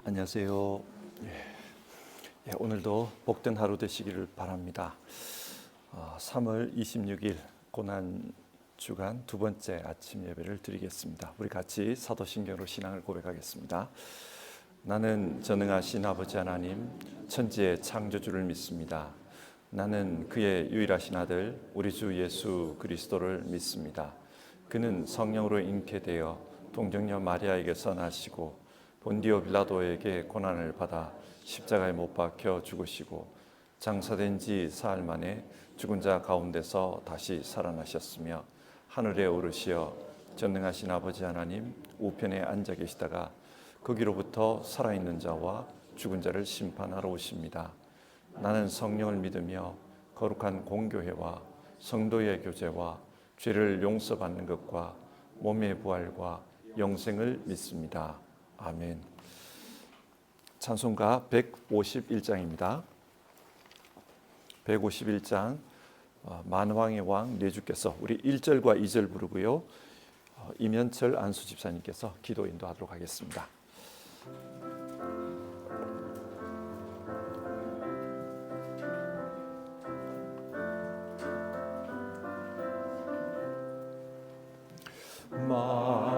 안녕하세요. 오늘도 복된 하루 되시기를 바랍니다. 3월 26일 고난 주간 두 번째 아침 예배를 드리겠습니다. 우리 같이 사도신경으로 신앙을 고백하겠습니다. 나는 전능하신 아버지 하나님, 천지의 창조주를 믿습니다. 나는 그의 유일하신 아들 우리 주 예수 그리스도를 믿습니다. 그는 성령으로 잉태되어 동정녀 마리아에게서 나시고 본디오 빌라도에게 고난을 받아 십자가에 못 박혀 죽으시고 장사된 지 사흘 만에 죽은 자 가운데서 다시 살아나셨으며 하늘에 오르시어 전능하신 아버지 하나님 우편에 앉아 계시다가 거기로부터 살아있는 자와 죽은 자를 심판하러 오십니다. 나는 성령을 믿으며 거룩한 공교회와 성도의 교제와 죄를 용서받는 것과 몸의 부활과 영생을 믿습니다. 아멘. 찬송가 151장입니다. 151장 만왕의 왕 내주께서 우리 1절과 2절 부르고요. 임현철 안수 집사님께서 기도 인도하도록 하겠습니다.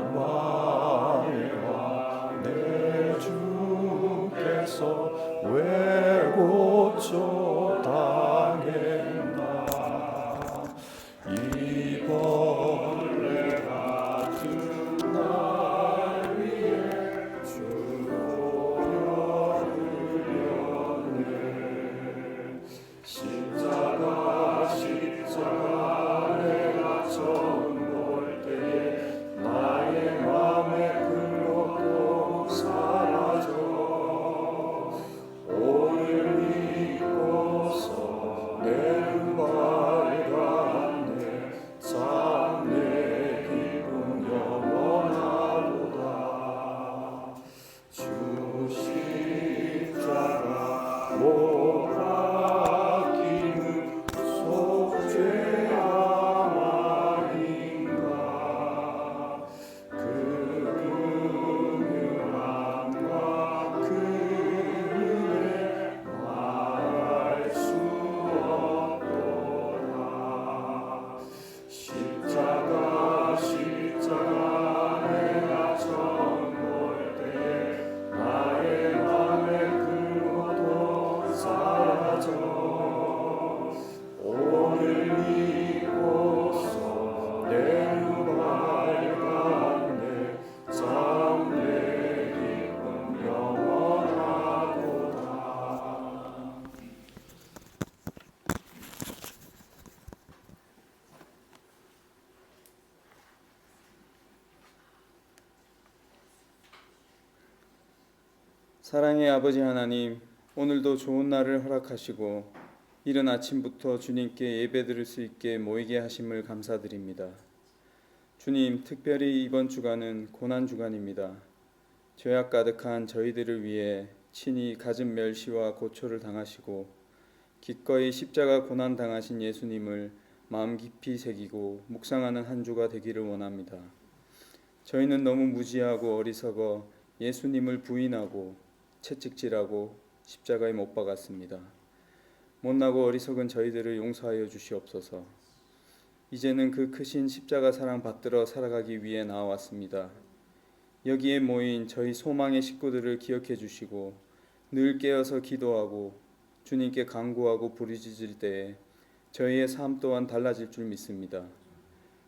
만왕의 왕 내주께서 왜 고쳐 당했나 이 벌레 같은 날 위해 주보여 흘렸네. 십자가 내가 처음 볼 때에 나의 맘에 근로도 사라져 오늘 믿고서 내는 밝았네. 참 내 기쁨 영원하도다. 주 십자가 못 박히는 속죄함 아닌가. 그 긍휼함과 그 은혜 말할 수 없도다. 십자가 내가 처음 볼 때 나의 맘에 근로도 사라져 오늘 믿고서 내는 밝았네. 참 내 기쁨 영원하도다. 사랑의 아버지 하나님, 오늘도 좋은 날을 허락하시고 이른 아침부터 주님께 예배드릴 수 있게 모이게 하심을 감사드립니다. 주님, 특별히 이번 주간은 고난 주간입니다. 죄악 가득한 저희들을 위해 친히 갖은 멸시와 고초를 당하시고 기꺼이 십자가 고난 당하신 예수님을 마음 깊이 새기고 묵상하는 한 주가 되기를 원합니다. 저희는 너무 무지하고 어리석어 예수님을 부인하고 채찍질하고 십자가에 못 박았습니다. 못나고 어리석은 저희들을 용서하여 주시옵소서. 이제는 그 크신 십자가 사랑 받들어 살아가기 위해 나와왔습니다. 여기에 모인 저희 소망의 식구들을 기억해 주시고 늘 깨어서 기도하고 주님께 간구하고 부르짖을 때에 저희의 삶 또한 달라질 줄 믿습니다.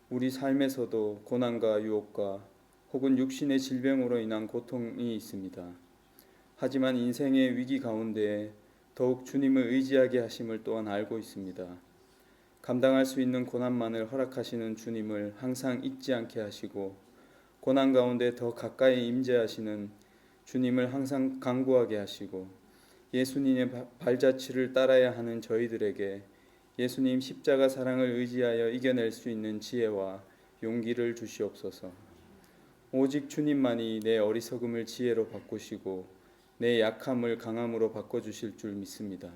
우리 삶에서도 고난과 유혹과 혹은 육신의 질병으로 인한 고통이 있습니다. 하지만 인생의 위기 가운데 더욱 주님을 의지하게 하심을 또한 알고 있습니다. 감당할 수 있는 고난만을 허락하시는 주님을 항상 잊지 않게 하시고 고난 가운데 더 가까이 임재하시는 주님을 항상 간구하게 하시고 예수님의 발자취를 따라야 하는 저희들에게 예수님 십자가 사랑을 의지하여 이겨낼 수 있는 지혜와 용기를 주시옵소서. 오직 주님만이 내 어리석음을 지혜로 바꾸시고 내 약함을 강함으로 바꿔주실 줄 믿습니다.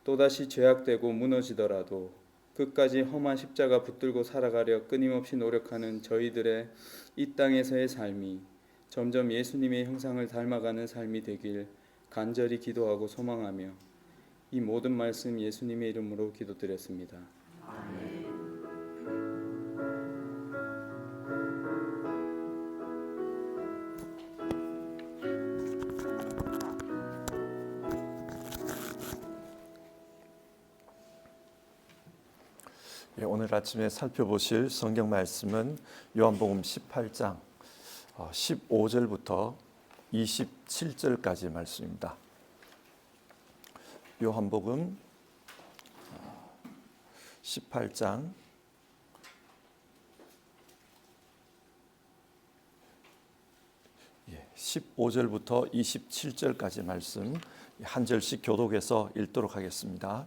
또다시 죄악되고 무너지더라도 끝까지 험한 십자가 붙들고 살아가려 끊임없이 노력하는 저희들의 이 땅에서의 삶이 점점 예수님의 형상을 닮아가는 삶이 되길 간절히 기도하고 소망하며 이 모든 말씀 예수님의 이름으로 기도드렸습니다. 오늘 아침에 살펴보실 성경 말씀은 요한복음 18장 15절부터 27절까지 말씀입니다. 요한복음 18장 15절부터 27절까지 말씀 한 절씩 교독해서 읽도록 하겠습니다.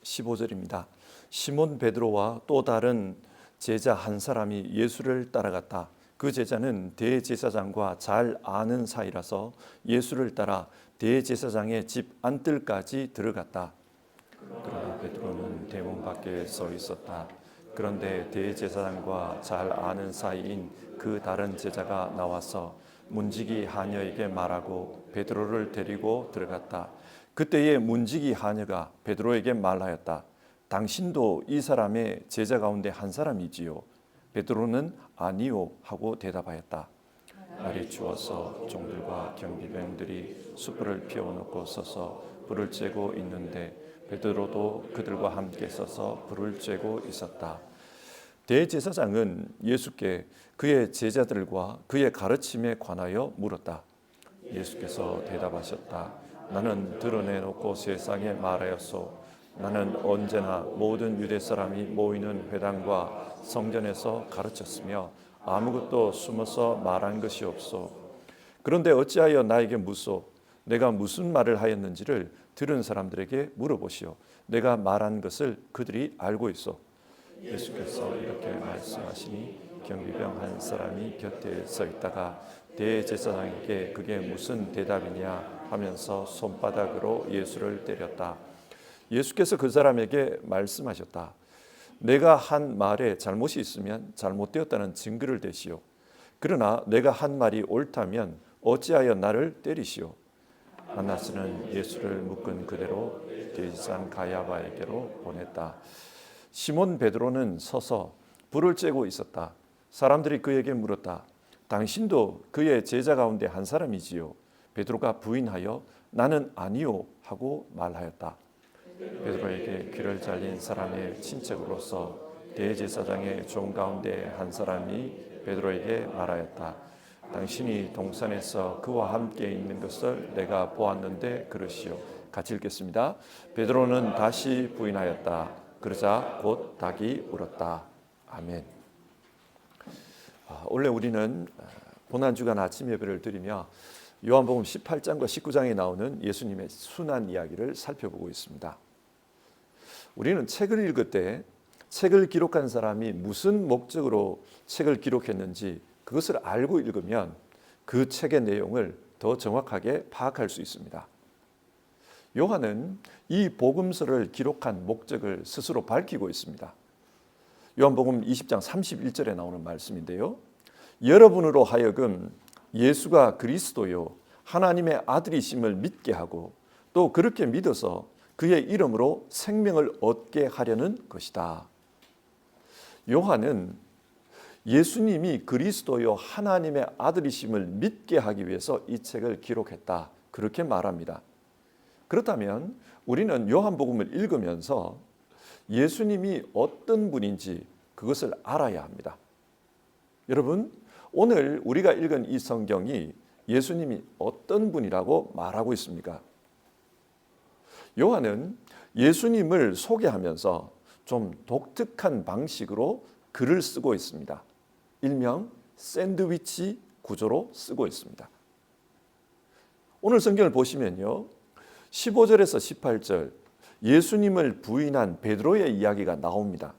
15절입니다. 시몬 베드로와 또 다른 제자 한 사람이 예수를 따라갔다. 그 제자는 대제사장과 잘 아는 사이라서 예수를 따라 대제사장의 집 안뜰까지 들어갔다. 그러나 베드로는 대문 밖에 서 있었다. 그런데 대제사장과 잘 아는 사이인 그 다른 제자가 나와서 문지기 하녀에게 말하고 베드로를 데리고 들어갔다. 그때의 문지기 하녀가 베드로에게 말하였다. 당신도 이 사람의 제자 가운데 한 사람이지요? 베드로는 아니요 하고 대답하였다. 날이 추워서 종들과 경비병들이 숯불을 피워놓고 서서 불을 쬐고 있는데 베드로도 그들과 함께 서서 불을 쬐고 있었다. 대제사장은 예수께 그의 제자들과 그의 가르침에 관하여 물었다. 예수께서 대답하셨다. 나는 드러내놓고 세상에 말하였소. 나는 언제나 모든 유대 사람이 모이는 회당과 성전에서 가르쳤으며 아무것도 숨어서 말한 것이 없소. 그런데 어찌하여 나에게 묻소? 내가 무슨 말을 하였는지를 들은 사람들에게 물어보시오. 내가 말한 것을 그들이 알고 있어. 예수께서 이렇게 말씀하시니 경비병 한 사람이 곁에 서 있다가 대제사장에게 그게 무슨 대답이냐 하면서 손바닥으로 예수를 때렸다. 예수께서 그 사람에게 말씀하셨다. 내가 한 말에 잘못이 있으면 잘못되었다는 증거를 대시오. 그러나 내가 한 말이 옳다면 어찌하여 나를 때리시오. 안나스는 예수를 묶은 그대로 대제사장 가야바에게로 보냈다. 시몬 베드로는 서서 불을 쬐고 있었다. 사람들이 그에게 물었다. 당신도 그의 제자 가운데 한 사람이지요? 베드로가 부인하여 나는 아니요 하고 말하였다. 베드로에게 귀를 잘린 사람의 친척으로서 대제사장의 종 가운데 한 사람이 베드로에게 말하였다. 당신이 동산에서 그와 함께 있는 것을 내가 보았는데 그러시오. 같이 읽겠습니다. 베드로는 다시 부인하였다. 그러자 곧 닭이 울었다. 아멘. 원래 우리는 고난주간 아침 예배를 드리며 요한복음 18장과 19장에 나오는 예수님의 순환 이야기를 살펴보고 있습니다. 우리는 책을 읽을 때 책을 기록한 사람이 무슨 목적으로 책을 기록했는지 그것을 알고 읽으면 그 책의 내용을 더 정확하게 파악할 수 있습니다. 요한은 이 복음서를 기록한 목적을 스스로 밝히고 있습니다. 요한복음 20장 31절에 나오는 말씀인데요. 여러분으로 하여금 예수가 그리스도요 하나님의 아들이심을 믿게 하고 또 그렇게 믿어서 그의 이름으로 생명을 얻게 하려는 것이다. 요한은 예수님이 그리스도요 하나님의 아들이심을 믿게 하기 위해서 이 책을 기록했다. 그렇게 말합니다. 그렇다면 우리는 요한복음을 읽으면서 예수님이 어떤 분인지 그것을 알아야 합니다. 여러분, 오늘 우리가 읽은 이 성경이 예수님이 어떤 분이라고 말하고 있습니까? 요한은 예수님을 소개하면서 좀 독특한 방식으로 글을 쓰고 있습니다. 일명 샌드위치 구조로 쓰고 있습니다. 오늘 성경을 보시면요. 15절에서 18절 예수님을 부인한 베드로의 이야기가 나옵니다.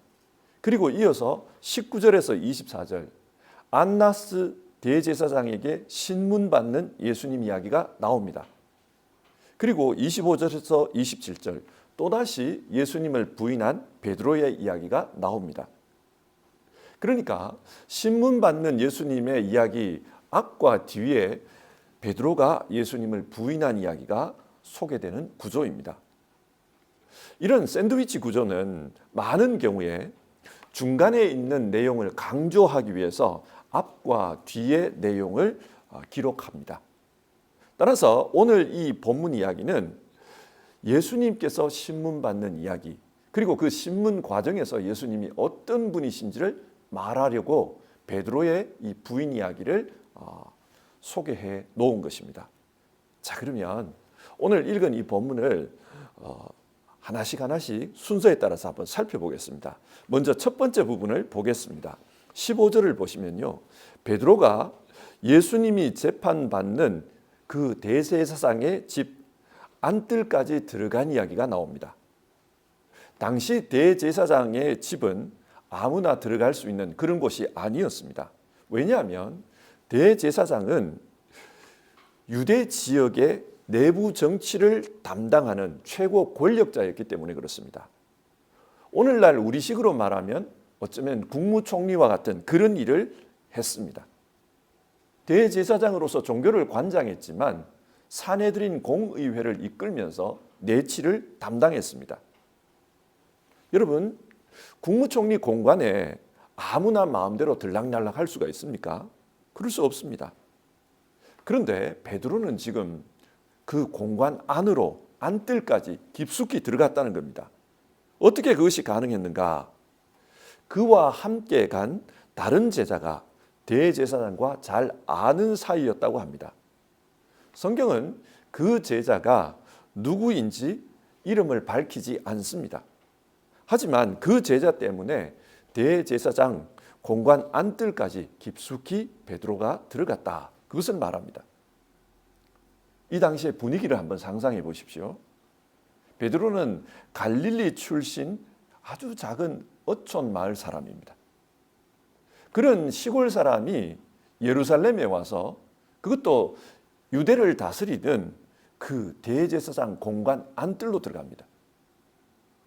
그리고 이어서 19절에서 24절 안나스 대제사장에게 신문받는 예수님 이야기가 나옵니다. 그리고 25절에서 27절 또다시 예수님을 부인한 베드로의 이야기가 나옵니다. 그러니까 신문 받는 예수님의 이야기 앞과 뒤에 베드로가 예수님을 부인한 이야기가 소개되는 구조입니다. 이런 샌드위치 구조는 많은 경우에 중간에 있는 내용을 강조하기 위해서 앞과 뒤의 내용을 기록합니다. 따라서 오늘 이 본문 이야기는 예수님께서 신문 받는 이야기, 그리고 그 신문 과정에서 예수님이 어떤 분이신지를 말하려고 베드로의 이 부인 이야기를 소개해 놓은 것입니다. 자, 그러면 오늘 읽은 이 본문을 하나씩 순서에 따라서 한번 살펴보겠습니다. 먼저 첫 번째 부분을 보겠습니다. 15절을 보시면요, 베드로가 예수님이 재판받는 그 대제사장의 집 안뜰까지 들어간 이야기가 나옵니다. 당시 대제사장의 집은 아무나 들어갈 수 있는 그런 곳이 아니었습니다. 왜냐하면 대제사장은 유대 지역의 내부 정치를 담당하는 최고 권력자였기 때문에 그렇습니다. 오늘날 우리식으로 말하면 어쩌면 국무총리와 같은 그런 일을 했습니다. 대제사장으로서 종교를 관장했지만 사내들인 공의회를 이끌면서 내치를 담당했습니다. 여러분, 국무총리 공관에 아무나 마음대로 들락날락 할 수가 있습니까? 그럴 수 없습니다. 그런데 베드로는 지금 그 공관 안으로 안뜰까지 깊숙이 들어갔다는 겁니다. 어떻게 그것이 가능했는가? 그와 함께 간 다른 제자가 대제사장과 잘 아는 사이였다고 합니다. 성경은 그 제자가 누구인지 이름을 밝히지 않습니다. 하지만 그 제자 때문에 대제사장 공관 안뜰까지 깊숙이 베드로가 들어갔다, 그것을 말합니다. 이 당시의 분위기를 한번 상상해 보십시오. 베드로는 갈릴리 출신 아주 작은 어촌 마을 사람입니다. 그런 시골 사람이 예루살렘에 와서, 그것도 유대를 다스리던 그 대제사장 공관 안뜰로 들어갑니다.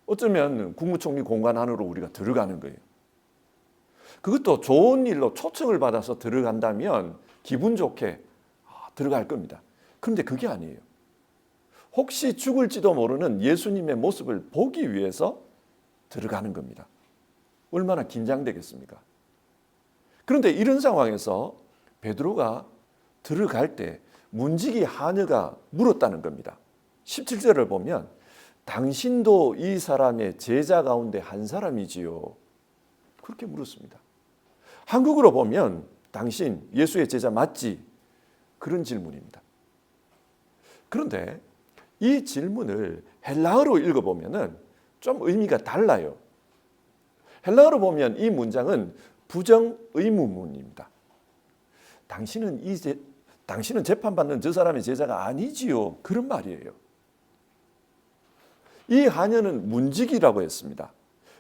어쩌면 국무총리 공관 안으로 우리가 들어가는 거예요. 그것도 좋은 일로 초청을 받아서 들어간다면 기분 좋게 들어갈 겁니다. 그런데 그게 아니에요. 혹시 죽을지도 모르는 예수님의 모습을 보기 위해서 들어가는 겁니다. 얼마나 긴장되겠습니까? 그런데 이런 상황에서 베드로가 들어갈 때 문지기 하녀가 물었다는 겁니다. 17절을 보면 당신도 이 사람의 제자 가운데 한 사람이지요, 그렇게 물었습니다. 한국어로 보면 당신 예수의 제자 맞지? 그런 질문입니다. 그런데 이 질문을 헬라어로 읽어보면 좀 의미가 달라요. 헬라어로 보면 이 문장은 부정 의문문입니다. 당신은 재판받는 저 사람의 제자가 아니지요, 그런 말이에요. 이 하녀는 문지기라고 했습니다.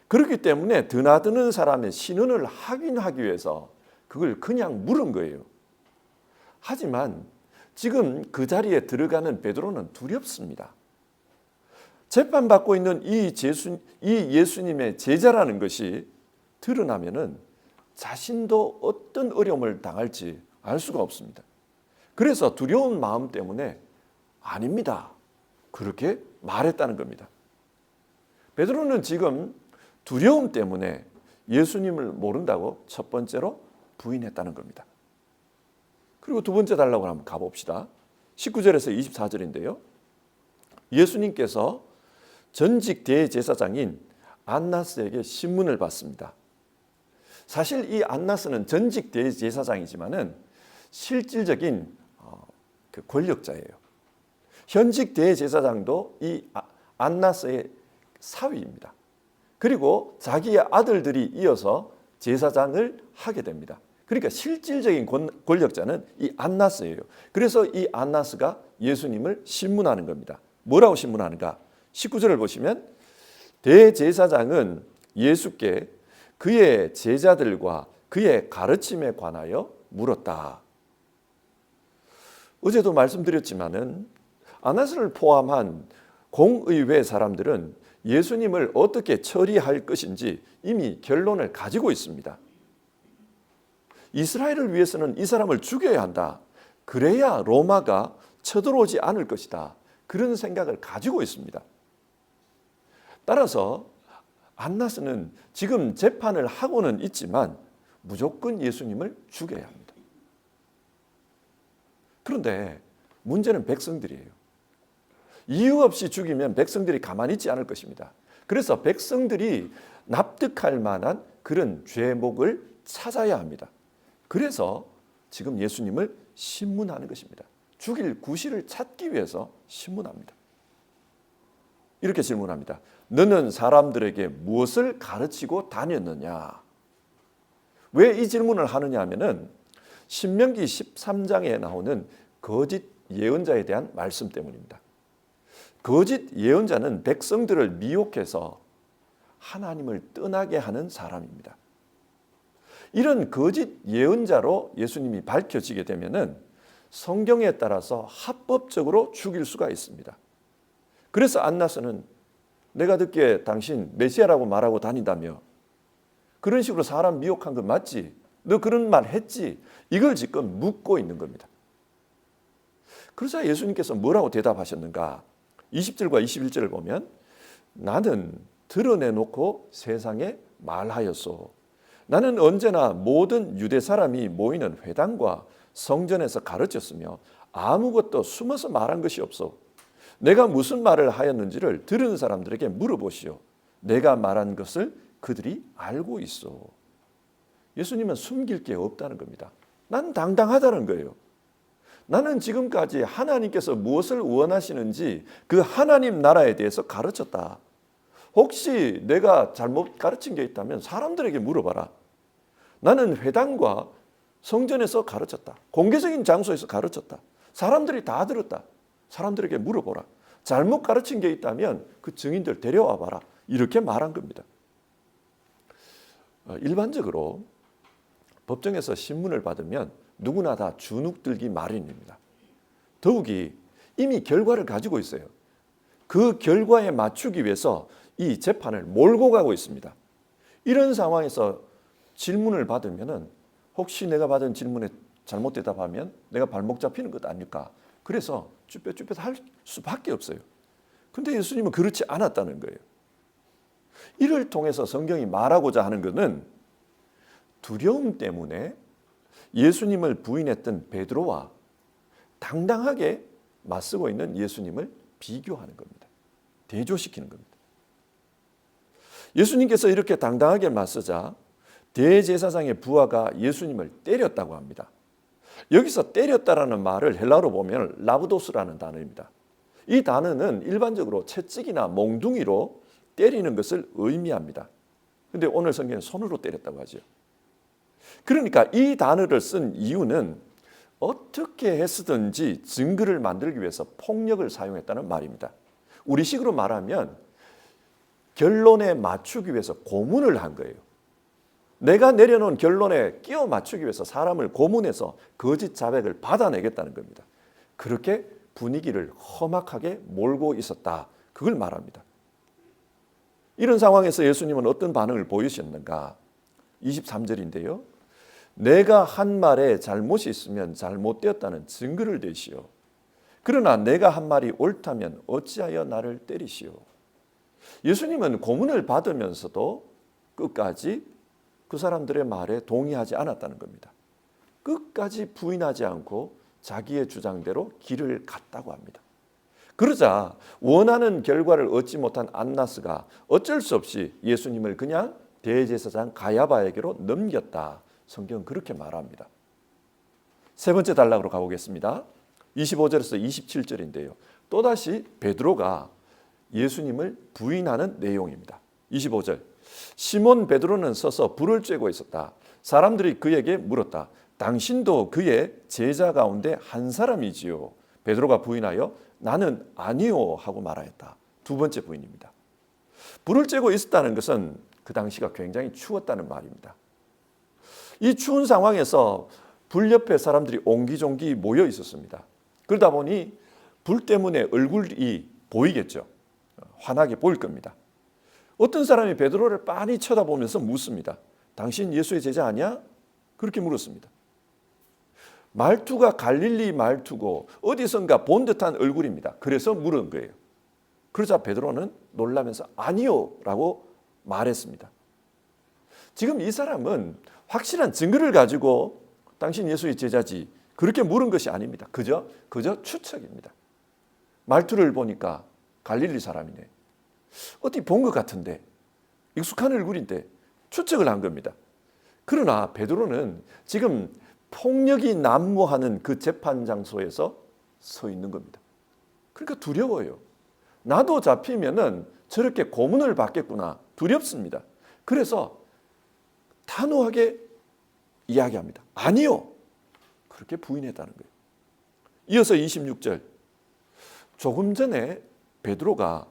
그렇기 때문에 드나드는 사람의 신원을 확인하기 위해서 그걸 그냥 물은 거예요. 하지만 지금 그 자리에 들어가는 베드로는 두렵습니다. 재판받고 있는 이 예수님의 제자라는 것이 드러나면은 자신도 어떤 어려움을 당할지 알 수가 없습니다. 그래서 두려운 마음 때문에 아닙니다, 그렇게 말했다는 겁니다. 베드로는 지금 두려움 때문에 예수님을 모른다고 첫 번째로 부인했다는 겁니다. 그리고 두 번째 달라고 한번 가봅시다. 19절에서 24절인데요. 예수님께서 전직 대제사장인 안나스에게 신문을 받습니다. 사실 이 안나스는 전직 대제사장이지만은 실질적인 그 권력자예요. 현직 대제사장도 이 안나스의 사위입니다. 그리고 자기의 아들들이 이어서 제사장을 하게 됩니다. 그러니까 실질적인 권력자는 이 안나스예요. 그래서 이 안나스가 예수님을 신문하는 겁니다. 뭐라고 신문하는가? 19절을 보시면 대제사장은 예수께 그의 제자들과 그의 가르침에 관하여 물었다. 어제도 말씀드렸지만은 안나스를 포함한 공의회 사람들은 예수님을 어떻게 처리할 것인지 이미 결론을 가지고 있습니다. 이스라엘을 위해서는 이 사람을 죽여야 한다. 그래야 로마가 쳐들어오지 않을 것이다. 그런 생각을 가지고 있습니다. 따라서 안나스는 지금 재판을 하고는 있지만 무조건 예수님을 죽여야 합니다. 그런데 문제는 백성들이에요. 이유 없이 죽이면 백성들이 가만히 있지 않을 것입니다. 그래서 백성들이 납득할 만한 그런 죄목을 찾아야 합니다. 그래서 지금 예수님을 신문하는 것입니다. 죽일 구실을 찾기 위해서 신문합니다. 이렇게 질문합니다. 너는 사람들에게 무엇을 가르치고 다녔느냐? 왜 이 질문을 하느냐 하면은 신명기 13장에 나오는 거짓 예언자에 대한 말씀 때문입니다. 거짓 예언자는 백성들을 미혹해서 하나님을 떠나게 하는 사람입니다. 이런 거짓 예언자로 예수님이 밝혀지게 되면은 성경에 따라서 합법적으로 죽일 수가 있습니다. 그래서 안나스는 내가 듣기에 당신 메시아라고 말하고 다닌다며 그런 식으로 사람 미혹한 거 맞지? 너 그런 말 했지? 이걸 지금 묻고 있는 겁니다. 그러자 예수님께서 뭐라고 대답하셨는가? 20절과 21절을 보면 나는 드러내놓고 세상에 말하였소. 나는 언제나 모든 유대 사람이 모이는 회당과 성전에서 가르쳤으며 아무것도 숨어서 말한 것이 없어. 내가 무슨 말을 하였는지를 들은 사람들에게 물어보시오. 내가 말한 것을 그들이 알고 있어. 예수님은 숨길 게 없다는 겁니다. 난 당당하다는 거예요. 나는 지금까지 하나님께서 무엇을 원하시는지 그 하나님 나라에 대해서 가르쳤다. 혹시 내가 잘못 가르친 게 있다면 사람들에게 물어봐라. 나는 회당과 성전에서 가르쳤다. 공개적인 장소에서 가르쳤다. 사람들이 다 들었다. 사람들에게 물어보라. 잘못 가르친 게 있다면 그 증인들 데려와 봐라. 이렇게 말한 겁니다. 일반적으로 법정에서 신문을 받으면 누구나 다 주눅들기 마련입니다. 더욱이 이미 결과를 가지고 있어요. 그 결과에 맞추기 위해서 이 재판을 몰고 가고 있습니다. 이런 상황에서 질문을 받으면은 혹시 내가 받은 질문에 잘못 대답하면 내가 발목 잡히는 것 아닐까? 그래서 쭈뼛쭈뼛 할 수밖에 없어요. 근데 예수님은 그렇지 않았다는 거예요. 이를 통해서 성경이 말하고자 하는 것은 두려움 때문에 예수님을 부인했던 베드로와 당당하게 맞서고 있는 예수님을 비교하는 겁니다. 대조시키는 겁니다. 예수님께서 이렇게 당당하게 맞서자 대제사장의 부하가 예수님을 때렸다고 합니다. 여기서 때렸다라는 말을 헬라어로 보면 라브도스라는 단어입니다. 이 단어는 일반적으로 채찍이나 몽둥이로 때리는 것을 의미합니다. 그런데 오늘 성경은 손으로 때렸다고 하죠. 그러니까 이 단어를 쓴 이유는 어떻게 해서든지 증거를 만들기 위해서 폭력을 사용했다는 말입니다. 우리식으로 말하면 결론에 맞추기 위해서 고문을 한 거예요. 내가 내려놓은 결론에 끼워 맞추기 위해서 사람을 고문해서 거짓 자백을 받아내겠다는 겁니다. 그렇게 분위기를 험악하게 몰고 있었다. 그걸 말합니다. 이런 상황에서 예수님은 어떤 반응을 보이셨는가? 23절인데요. 내가 한 말에 잘못이 있으면 잘못되었다는 증거를 대시오. 그러나 내가 한 말이 옳다면 어찌하여 나를 때리시오. 예수님은 고문을 받으면서도 끝까지 그 사람들의 말에 동의하지 않았다는 겁니다. 끝까지 부인하지 않고 자기의 주장대로 길을 갔다고 합니다. 그러자 원하는 결과를 얻지 못한 안나스가 어쩔 수 없이 예수님을 그냥 대제사장 가야바에게로 넘겼다. 성경은 그렇게 말합니다. 세 번째 단락으로 가보겠습니다. 25절에서 27절인데요. 또다시 베드로가 예수님을 부인하는 내용입니다. 25절. 시몬 베드로는 서서 불을 쬐고 있었다. 사람들이 그에게 물었다. 당신도 그의 제자 가운데 한 사람이지요. 베드로가 부인하여 나는 아니요 하고 말하였다. 두 번째 부인입니다. 불을 쬐고 있었다는 것은 그 당시가 굉장히 추웠다는 말입니다. 이 추운 상황에서 불 옆에 사람들이 옹기종기 모여 있었습니다. 그러다 보니 불 때문에 얼굴이 보이겠죠. 환하게 보일 겁니다. 어떤 사람이 베드로를 빤히 쳐다보면서 묻습니다. 당신 예수의 제자 아니야? 그렇게 물었습니다. 말투가 갈릴리 말투고 어디선가 본 듯한 얼굴입니다. 그래서 물은 거예요. 그러자 베드로는 놀라면서 아니요 라고 말했습니다. 지금 이 사람은 확실한 증거를 가지고 당신 예수의 제자지 그렇게 물은 것이 아닙니다. 그저 추측입니다. 말투를 보니까 갈릴리 사람이네. 어디 본 것 같은데 익숙한 얼굴인데 추측을 한 겁니다. 그러나 베드로는 지금 폭력이 난무하는 그 재판 장소에서 서 있는 겁니다. 그러니까 두려워요. 나도 잡히면은 저렇게 고문을 받겠구나. 두렵습니다. 그래서 단호하게 이야기합니다. 아니요. 그렇게 부인했다는 거예요. 이어서 26절. 조금 전에 베드로가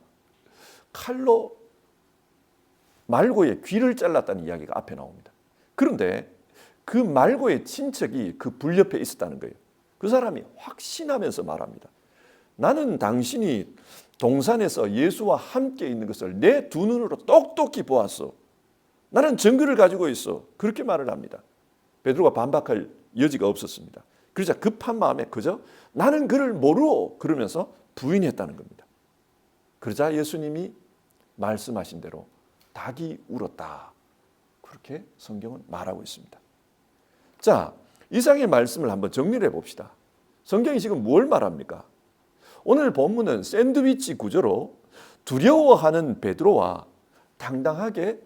칼로 말고의 귀를 잘랐다는 이야기가 앞에 나옵니다. 그런데 그 말고의 친척이 그 불 옆에 있었다는 거예요. 그 사람이 확신하면서 말합니다. 나는 당신이 동산에서 예수와 함께 있는 것을 내 두 눈으로 똑똑히 보았어. 나는 증거를 가지고 있어. 그렇게 말을 합니다. 베드로가 반박할 여지가 없었습니다. 그러자 급한 마음에 그저 나는 그를 모르오 그러면서 부인했다는 겁니다. 그러자 예수님이 말씀하신 대로 닭이 울었다. 그렇게 성경은 말하고 있습니다. 자, 이상의 말씀을 한번 정리를 해봅시다. 성경이 지금 뭘 말합니까? 오늘 본문은 샌드위치 구조로 두려워하는 베드로와 당당하게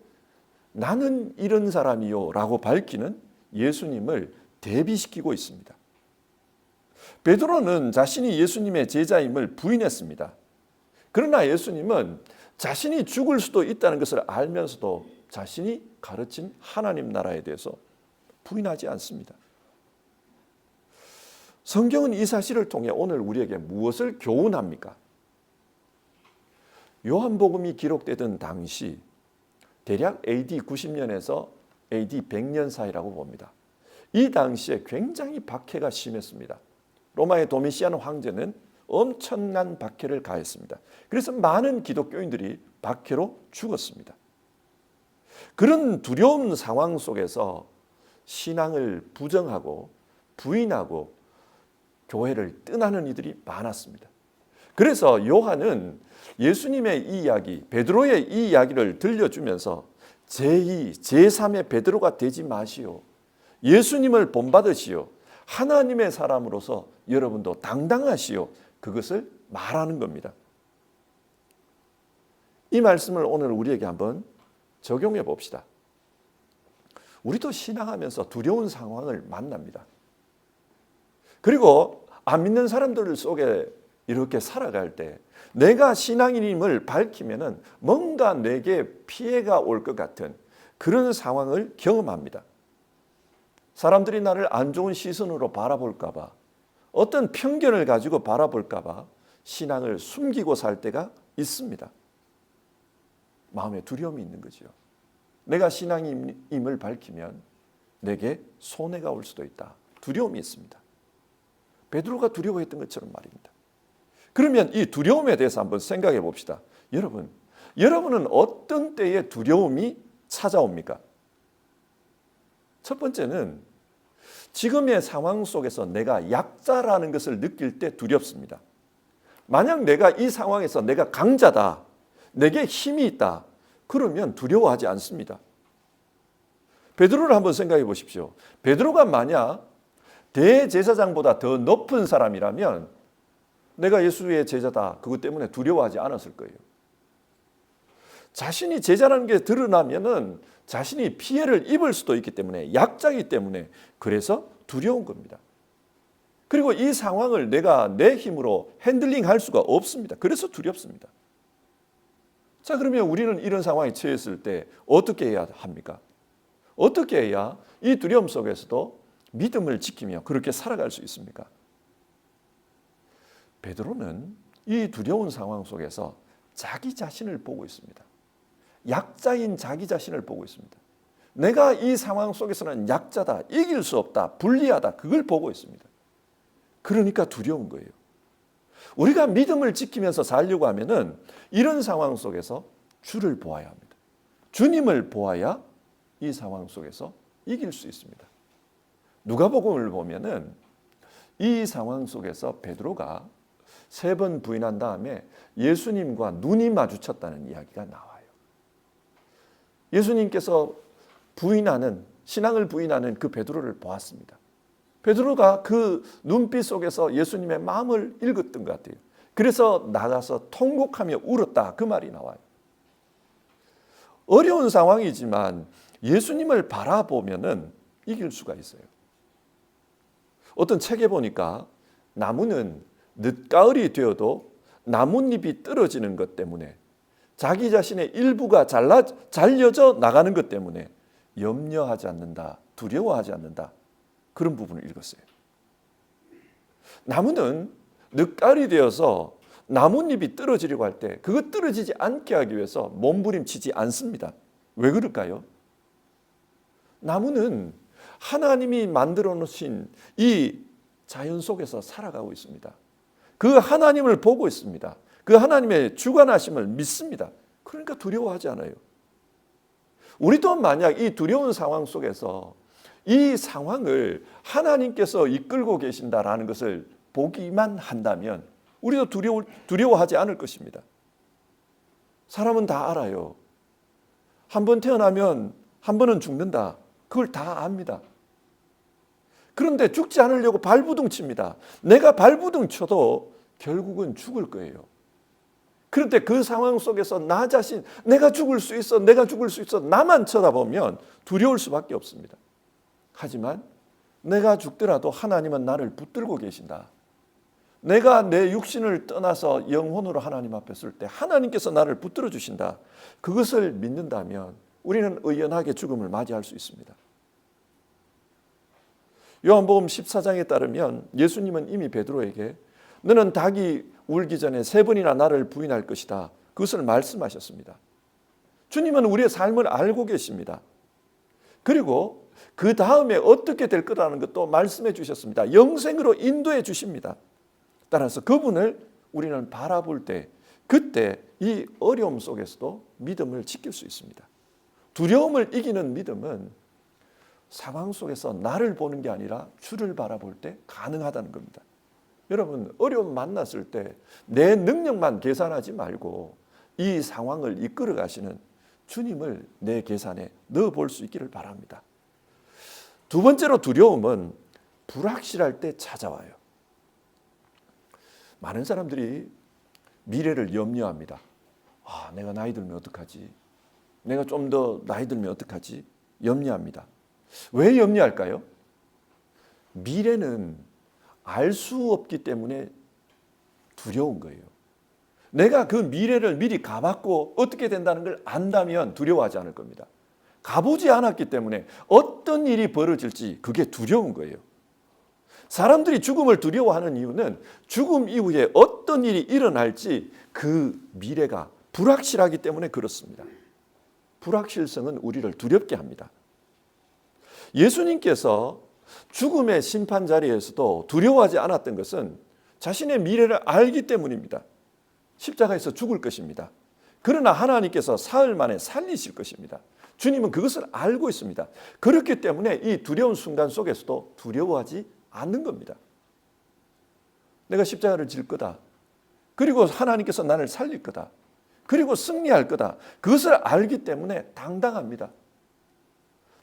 나는 이런 사람이요 라고 밝히는 예수님을 대비시키고 있습니다. 베드로는 자신이 예수님의 제자임을 부인했습니다. 그러나 예수님은 자신이 죽을 수도 있다는 것을 알면서도 자신이 가르친 하나님 나라에 대해서 부인하지 않습니다. 성경은 이 사실을 통해 오늘 우리에게 무엇을 교훈합니까? 요한복음이 기록되던 당시 대략 AD 90년에서 AD 100년 사이라고 봅니다. 이 당시에 굉장히 박해가 심했습니다. 로마의 도미시안 황제는 엄청난 박해를 가했습니다. 그래서 많은 기독교인들이 박해로 죽었습니다. 그런 두려운 상황 속에서 신앙을 부정하고 부인하고 교회를 떠나는 이들이 많았습니다. 그래서 요한은 예수님의 이 이야기, 베드로의 이 이야기를 들려주면서 제2, 제3의 베드로가 되지 마시오. 예수님을 본받으시오. 하나님의 사람으로서 여러분도 당당하시오. 그것을 말하는 겁니다. 이 말씀을 오늘 우리에게 한번 적용해 봅시다. 우리도 신앙하면서 두려운 상황을 만납니다. 그리고 안 믿는 사람들 속에 이렇게 살아갈 때 내가 신앙인임을 밝히면은 뭔가 내게 피해가 올 것 같은 그런 상황을 경험합니다. 사람들이 나를 안 좋은 시선으로 바라볼까 봐, 어떤 편견을 가지고 바라볼까 봐 신앙을 숨기고 살 때가 있습니다. 마음에 두려움이 있는 거죠. 내가 신앙임을 밝히면 내게 손해가 올 수도 있다. 두려움이 있습니다. 베드로가 두려워했던 것처럼 말입니다. 그러면 이 두려움에 대해서 한번 생각해 봅시다. 여러분은 어떤 때에 두려움이 찾아옵니까? 첫 번째는 지금의 상황 속에서 내가 약자라는 것을 느낄 때 두렵습니다. 만약 내가 이 상황에서 내가 강자다, 내게 힘이 있다, 그러면 두려워하지 않습니다. 베드로를 한번 생각해 보십시오. 베드로가 만약 대제사장보다 더 높은 사람이라면 내가 예수의 제자다, 그것 때문에 두려워하지 않았을 거예요. 자신이 제자라는 게 드러나면은 자신이 피해를 입을 수도 있기 때문에, 약자이기 때문에 그래서 두려운 겁니다. 그리고 이 상황을 내가 내 힘으로 핸들링할 수가 없습니다. 그래서 두렵습니다. 자, 그러면 우리는 이런 상황에 처했을 때 어떻게 해야 합니까? 어떻게 해야 이 두려움 속에서도 믿음을 지키며 그렇게 살아갈 수 있습니까? 베드로는 이 두려운 상황 속에서 자기 자신을 보고 있습니다. 약자인 자기 자신을 보고 있습니다. 내가 이 상황 속에서는 약자다, 이길 수 없다, 불리하다, 그걸 보고 있습니다. 그러니까 두려운 거예요. 우리가 믿음을 지키면서 살려고 하면은 이런 상황 속에서 주를 보아야 합니다. 주님을 보아야 이 상황 속에서 이길 수 있습니다. 누가복음을 보면은 이 상황 속에서 베드로가 3번 부인한 다음에 예수님과 눈이 마주쳤다는 이야기가 나와요. 예수님께서 신앙을 부인하는 그 베드로를 보았습니다. 베드로가 그 눈빛 속에서 예수님의 마음을 읽었던 것 같아요. 그래서 나가서 통곡하며 울었다, 그 말이 나와요. 어려운 상황이지만 예수님을 바라보면은 이길 수가 있어요. 어떤 책에 보니까 나무는 늦가을이 되어도 나뭇잎이 떨어지는 것 때문에, 자기 자신의 일부가 잘려져 나가는 것 때문에 염려하지 않는다, 두려워하지 않는다, 그런 부분을 읽었어요. 나무는 늦가을이 되어서 나뭇잎이 떨어지려고 할 때 그거 떨어지지 않게 하기 위해서 몸부림치지 않습니다. 왜 그럴까요? 나무는 하나님이 만들어 놓으신 이 자연 속에서 살아가고 있습니다. 그 하나님을 보고 있습니다. 그 하나님의 주관하심을 믿습니다. 그러니까 두려워하지 않아요. 우리도 만약 이 두려운 상황 속에서 이 상황을 하나님께서 이끌고 계신다라는 것을 보기만 한다면 우리도 두려워하지 않을 것입니다. 사람은 다 알아요. 한 번 태어나면 한 번은 죽는다. 그걸 다 압니다. 그런데 죽지 않으려고 발부둥 칩니다. 내가 발부둥 쳐도 결국은 죽을 거예요. 그런데 그 상황 속에서 나 자신, 내가 죽을 수 있어, 내가 죽을 수 있어, 나만 쳐다보면 두려울 수밖에 없습니다. 하지만 내가 죽더라도 하나님은 나를 붙들고 계신다. 내가 내 육신을 떠나서 영혼으로 하나님 앞에 설 때 하나님께서 나를 붙들어 주신다. 그것을 믿는다면 우리는 의연하게 죽음을 맞이할 수 있습니다. 요한복음 14장에 따르면 예수님은 이미 베드로에게 너는 닭이 울기 전에 3번이나 나를 부인할 것이다, 그것을 말씀하셨습니다. 주님은 우리의 삶을 알고 계십니다. 그리고 그 다음에 어떻게 될 거라는 것도 말씀해 주셨습니다. 영생으로 인도해 주십니다. 따라서 그분을 우리는 바라볼 때, 그때 이 어려움 속에서도 믿음을 지킬 수 있습니다. 두려움을 이기는 믿음은 상황 속에서 나를 보는 게 아니라 주를 바라볼 때 가능하다는 겁니다. 여러분, 어려움 만났을 때 내 능력만 계산하지 말고 이 상황을 이끌어 가시는 주님을 내 계산에 넣어 볼 수 있기를 바랍니다. 두 번째로, 두려움은 불확실할 때 찾아와요. 많은 사람들이 미래를 염려합니다. 내가 나이 들면 어떡하지? 내가 좀 더 나이 들면 어떡하지? 염려합니다. 왜 염려할까요? 미래는 알 수 없기 때문에 두려운 거예요. 내가 그 미래를 미리 가봤고 어떻게 된다는 걸 안다면 두려워하지 않을 겁니다. 가보지 않았기 때문에 어떤 일이 벌어질지 그게 두려운 거예요. 사람들이 죽음을 두려워하는 이유는 죽음 이후에 어떤 일이 일어날지 그 미래가 불확실하기 때문에 그렇습니다. 불확실성은 우리를 두렵게 합니다. 예수님께서 죽음의 심판 자리에서도 두려워하지 않았던 것은 자신의 미래를 알기 때문입니다. 십자가에서 죽을 것입니다. 그러나 하나님께서 사흘 만에 살리실 것입니다. 주님은 그것을 알고 있습니다. 그렇기 때문에 이 두려운 순간 속에서도 두려워하지 않는 겁니다. 내가 십자가를 질 거다. 그리고 하나님께서 나를 살릴 거다. 그리고 승리할 거다. 그것을 알기 때문에 당당합니다.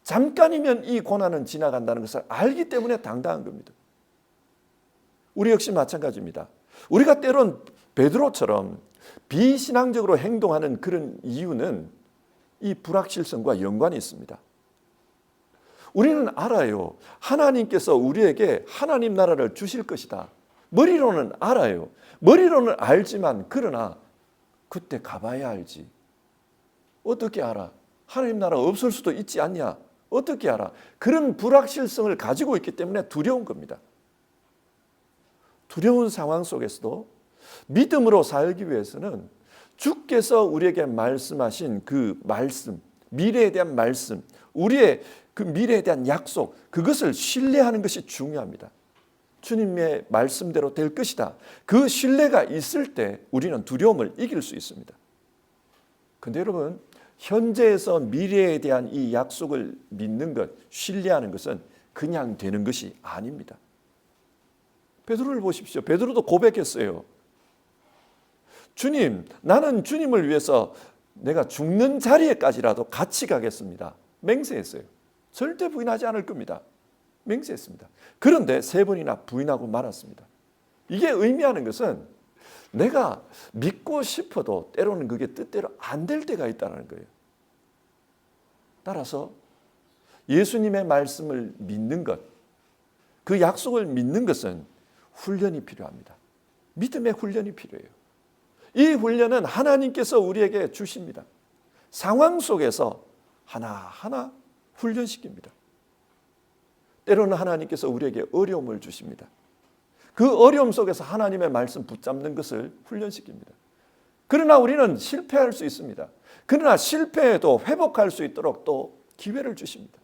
잠깐이면 이 고난은 지나간다는 것을 알기 때문에 당당한 겁니다. 우리 역시 마찬가지입니다. 우리가 때론 베드로처럼 비신앙적으로 행동하는 그런 이유는 이 불확실성과 연관이 있습니다. 우리는 알아요. 하나님께서 우리에게 하나님 나라를 주실 것이다. 머리로는 알아요. 머리로는 알지만 그러나 그때 가봐야 알지. 어떻게 알아? 하나님 나라 없을 수도 있지 않냐? 어떻게 알아? 그런 불확실성을 가지고 있기 때문에 두려운 겁니다. 두려운 상황 속에서도 믿음으로 살기 위해서는 주께서 우리에게 말씀하신 그 말씀, 미래에 대한 말씀, 우리의 그 미래에 대한 약속, 그것을 신뢰하는 것이 중요합니다. 주님의 말씀대로 될 것이다. 그 신뢰가 있을 때 우리는 두려움을 이길 수 있습니다. 그런데 여러분, 현재에서 미래에 대한 이 약속을 믿는 것, 신뢰하는 것은 그냥 되는 것이 아닙니다. 베드로를 보십시오. 베드로도 고백했어요. 주님, 나는 주님을 위해서 내가 죽는 자리에까지라도 같이 가겠습니다. 맹세했어요. 절대 부인하지 않을 겁니다. 맹세했습니다. 그런데 3번이나 부인하고 말았습니다. 이게 의미하는 것은 내가 믿고 싶어도 때로는 그게 뜻대로 안 될 때가 있다는 거예요. 따라서 예수님의 말씀을 믿는 것, 그 약속을 믿는 것은 훈련이 필요합니다. 믿음의 훈련이 필요해요. 이 훈련은 하나님께서 우리에게 주십니다. 상황 속에서 하나하나 훈련시킵니다. 때로는 하나님께서 우리에게 어려움을 주십니다. 그 어려움 속에서 하나님의 말씀 붙잡는 것을 훈련시킵니다. 그러나 우리는 실패할 수 있습니다. 그러나 실패해도 회복할 수 있도록 또 기회를 주십니다.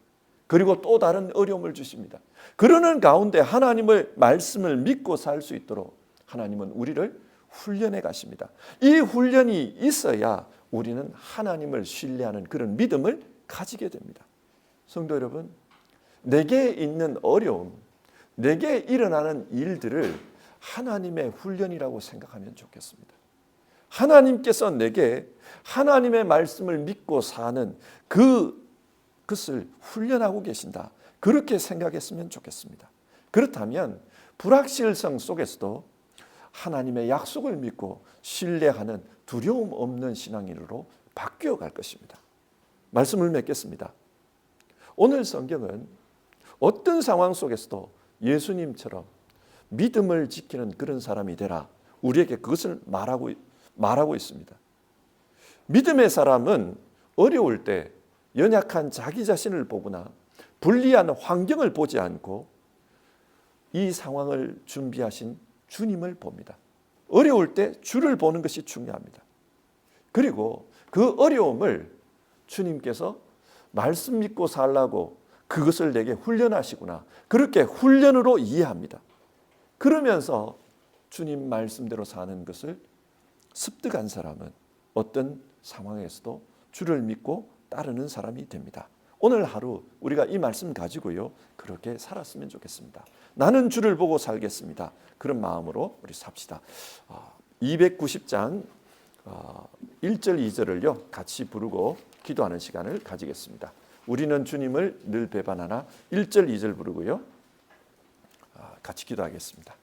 그리고 또 다른 어려움을 주십니다. 그러는 가운데 하나님의 말씀을 믿고 살 수 있도록 하나님은 우리를 훈련해 가십니다. 이 훈련이 있어야 우리는 하나님을 신뢰하는 그런 믿음을 가지게 됩니다. 성도 여러분, 내게 있는 어려움, 내게 일어나는 일들을 하나님의 훈련이라고 생각하면 좋겠습니다. 하나님께서 내게 하나님의 말씀을 믿고 사는 그것을 훈련하고 계신다. 그렇게 생각했으면 좋겠습니다. 그렇다면 불확실성 속에서도 하나님의 약속을 믿고 신뢰하는 두려움 없는 신앙인으로 바뀌어 갈 것입니다. 말씀을 맺겠습니다. 오늘 성경은 어떤 상황 속에서도 예수님처럼 믿음을 지키는 그런 사람이 되라, 우리에게 그것을 말하고 있습니다. 믿음의 사람은 어려울 때 연약한 자기 자신을 보거나 불리한 환경을 보지 않고 이 상황을 준비하신 주님을 봅니다. 어려울 때 주를 보는 것이 중요합니다. 그리고 그 어려움을 주님께서 말씀 믿고 살라고 그것을 내게 훈련하시구나, 그렇게 훈련으로 이해합니다. 그러면서 주님 말씀대로 사는 것을 습득한 사람은 어떤 상황에서도 주를 믿고 따르는 사람이 됩니다. 오늘 하루 우리가 이 말씀 가지고요, 그렇게 살았으면 좋겠습니다. 나는 주를 보고 살겠습니다. 그런 마음으로 우리 삽시다. 290장 1절 2절을요 같이 부르고 기도하는 시간을 가지겠습니다. 우리는 주님을 늘 배반하나 1절 2절 부르고요 같이 기도하겠습니다.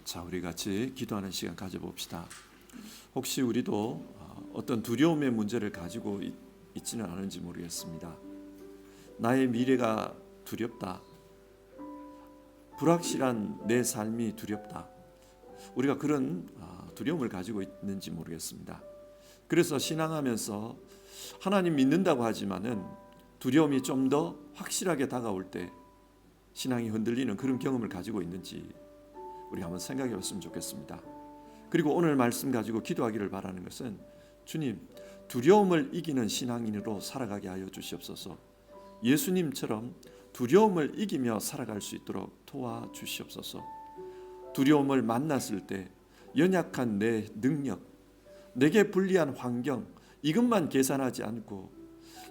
자, 우리 같이 기도하는 시간 가져봅시다. 혹시 우리도 어떤 두려움의 문제를 가지고 있지는 않은지 모르겠습니다. 나의 미래가 두렵다. 불확실한 내 삶이 두렵다. 우리가 그런 두려움을 가지고 있는지 모르겠습니다. 그래서 신앙하면서 하나님 믿는다고 하지만은 두려움이 좀 더 확실하게 다가올 때 신앙이 흔들리는 그런 경험을 가지고 있는지 우리가 한번 생각해 봤으면 좋겠습니다. 그리고 오늘 말씀 가지고 기도하기를 바라는 것은 주님, 두려움을 이기는 신앙인으로 살아가게 하여 주시옵소서. 예수님처럼 두려움을 이기며 살아갈 수 있도록 도와주시옵소서. 두려움을 만났을 때 연약한 내 능력, 내게 불리한 환경, 이것만 계산하지 않고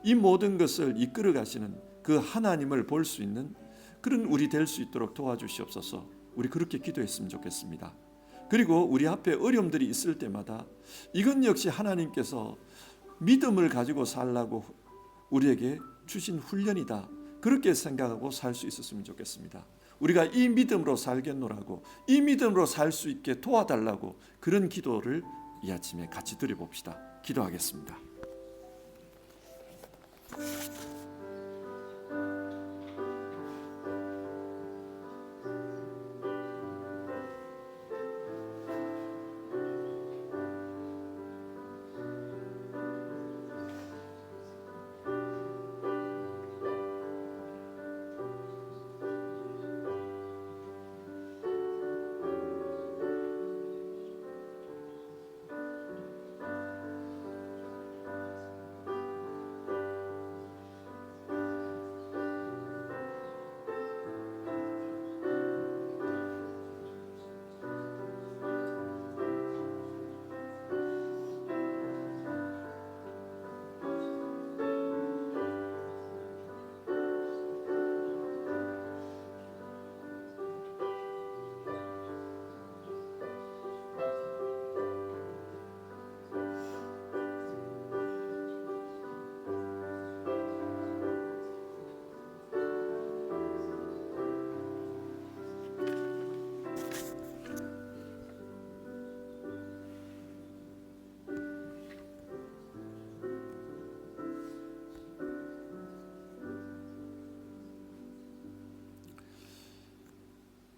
이 모든 것을 이끌어 가시는 그 하나님을 볼 수 있는 그런 우리 될 수 있도록 도와주시옵소서. 우리 그렇게 기도했으면 좋겠습니다. 그리고 우리 앞에 어려움들이 있을 때마다 이건 역시 하나님께서 믿음을 가지고 살라고 우리에게 주신 훈련이다. 그렇게 생각하고 살 수 있었으면 좋겠습니다. 우리가 이 믿음으로 살겠노라고, 이 믿음으로 살 수 있게 도와달라고 그런 기도를 이 아침에 같이 드려봅시다. 기도하겠습니다.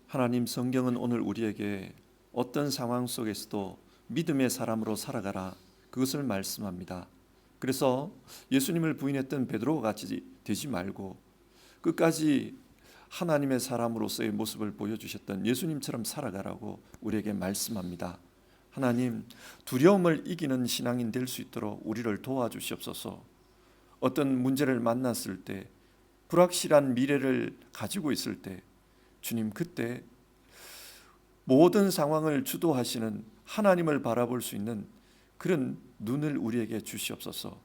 하나님, 성경은 오늘 우리에게 어떤 상황 속에서도 믿음의 사람으로 살아가라, 그것을 말씀합니다. 그래서 예수님을 부인했던 베드로와 같이 되지 말고 끝까지 하나님의 사람으로서의 모습을 보여주셨던 예수님처럼 살아가라고 우리에게 말씀합니다. 하나님, 두려움을 이기는 신앙인 될 수 있도록 우리를 도와주시옵소서. 어떤 문제를 만났을 때, 불확실한 미래를 가지고 있을 때 주님, 그때 모든 상황을 주도하시는 하나님을 바라볼 수 있는 그런 눈을 우리에게 주시옵소서.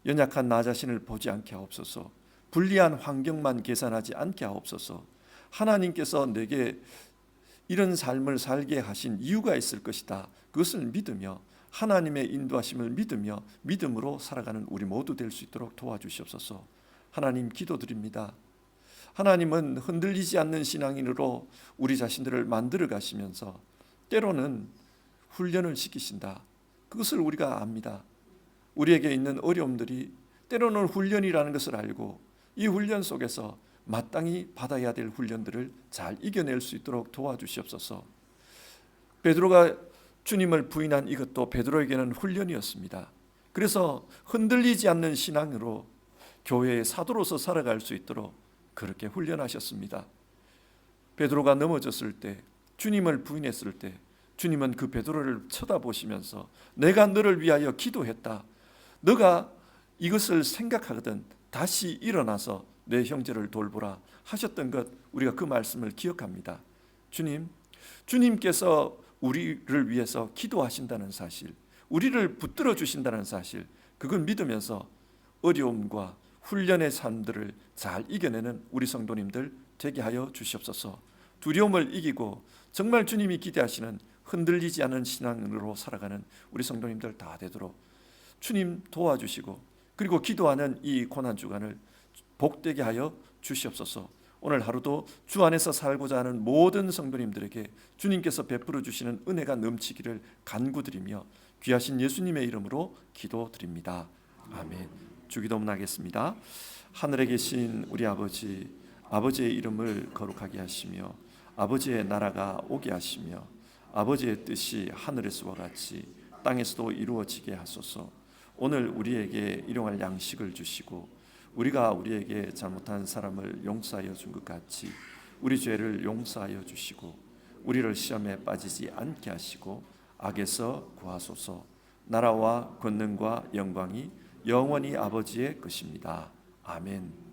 연약한 나 자신을 보지 않게 하옵소서. 불리한 환경만 계산하지 않게 하옵소서. 하나님께서 내게 이런 삶을 살게 하신 이유가 있을 것이다. 그것을 믿으며 하나님의 인도하심을 믿으며 믿음으로 살아가는 우리 모두 될 수 있도록 도와주시옵소서. 하나님, 기도드립니다. 하나님은 흔들리지 않는 신앙인으로 우리 자신들을 만들어 가시면서 때로는 훈련을 시키신다. 그것을 우리가 압니다. 우리에게 있는 어려움들이 때로는 훈련이라는 것을 알고 이 훈련 속에서 마땅히 받아야 될 훈련들을 잘 이겨낼 수 있도록 도와주시옵소서. 베드로가 주님을 부인한 이것도 베드로에게는 훈련이었습니다. 그래서 흔들리지 않는 신앙으로 교회의 사도로서 살아갈 수 있도록 그렇게 훈련하셨습니다. 베드로가 넘어졌을 때, 주님을 부인했을 때 주님은 그 베드로를 쳐다보시면서 내가 너를 위하여 기도했다. 너가 이것을 생각하거든 다시 일어나서 내 형제를 돌보라 하셨던 것, 우리가 그 말씀을 기억합니다. 주님께서 우리를 위해서 기도하신다는 사실, 우리를 붙들어 주신다는 사실, 그걸 믿으면서 어려움과 훈련의 삶들을 잘 이겨내는 우리 성도님들 되게 하여 주시옵소서. 두려움을 이기고 정말 주님이 기대하시는 흔들리지 않은 신앙으로 살아가는 우리 성도님들 다 되도록 주님 도와주시고, 그리고 기도하는 이 고난 주간을 복되게 하여 주시옵소서. 오늘 하루도 주 안에서 살고자 하는 모든 성도님들에게 주님께서 베풀어 주시는 은혜가 넘치기를 간구드리며 귀하신 예수님의 이름으로 기도드립니다. 아멘. 주기도문 하겠습니다. 하늘에 계신 우리 아버지, 아버지의 이름을 거룩하게 하시며 아버지의 나라가 오게 하시며 아버지의 뜻이 하늘에서와 같이 땅에서도 이루어지게 하소서. 오늘 우리에게 일용할 양식을 주시고 우리가 우리에게 잘못한 사람을 용서하여 준 것 같이 우리 죄를 용서하여 주시고 우리를 시험에 빠지지 않게 하시고 악에서 구하소서. 나라와 권능과 영광이 영원히 아버지의 것입니다. 아멘.